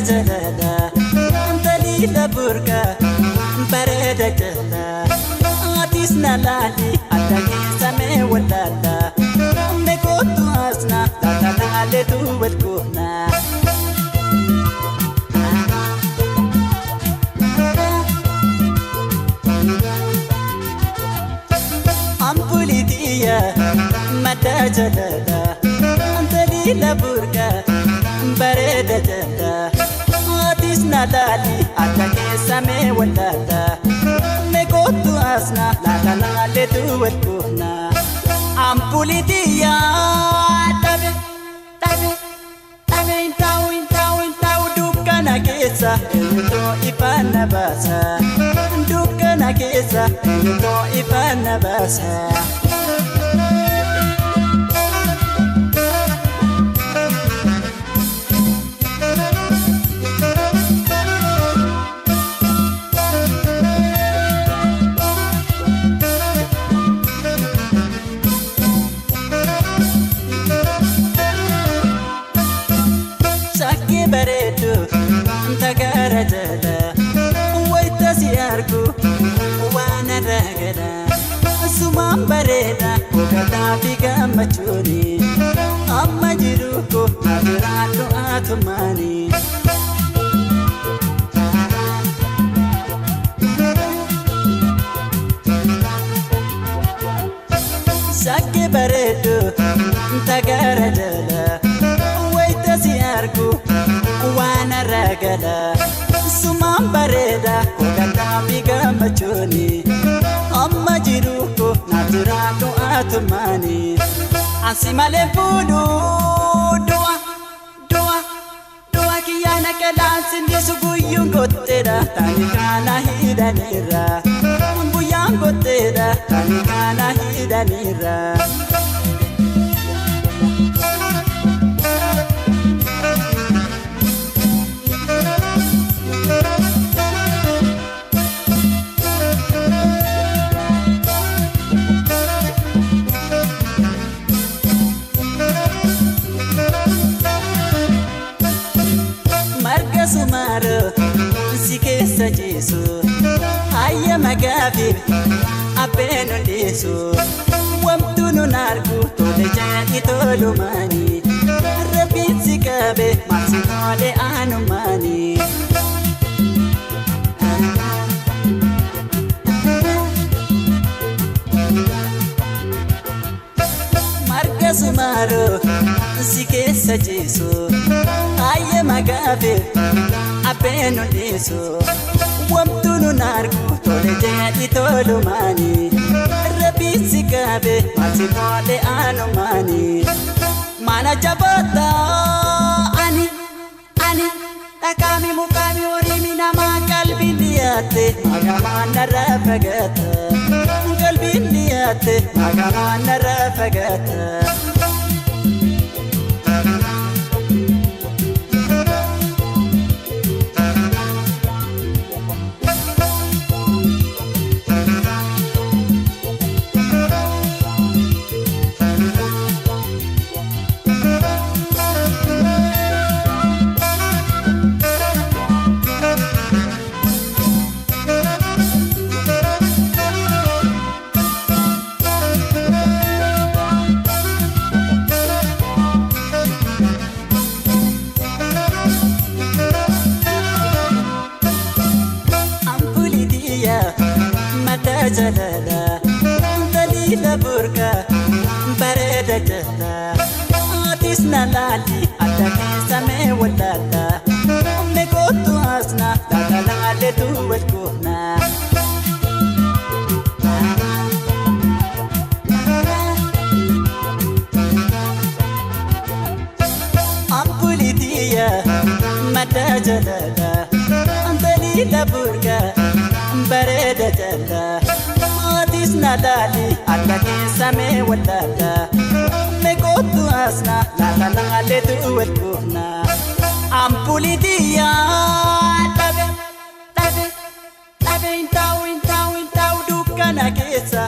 jalala dalila burqa bareda jala atis nalali atake same walala me kotu asna tata le tu welkuna ampulitiya mata jalala dalila burqa bareda jala atis nalali atake same walala me kotu asna tata le tu welkuna ampulitiya tabe intau dukana kesa to ipana basa dukana kesa to ipana basa bareedu tagara jala wayta siarku wana ragala sumam bareeda ogata biga machuri amma jiruko nadiratu atumani sakke bareedu tagara jala wayta siarku wana ragala sumam bareda ogata biga machoni amma jiruko nadiratu atumani asimale fudu doa kiyana kalansin disuguyun gottera tanikana hidanira buyan gottera tanikana hidanira sumaro sike sajisu ayya magabi apeno lisu wamtunu narku tole jani tolumani rabin sikabe masinole anumani marga sumaro sike sajisu ayya magabe apeno lisu wamtunu narku tole jani tolumani rabin sikabe masinole anumani mana jabata ani takami mukami orimi nama kalbi liyate magamana rafagata kalbi liyate magamana rafagata jalala dalila burqa bareda jala atis nalali atake same walala me kotu asna tata le tu welkuna ampulitiya mata jalala dalila burqa bareda jala atis nalali atake same walala me kotu asna tata le tu welkuna ampulitiya tabe intau dukana kesa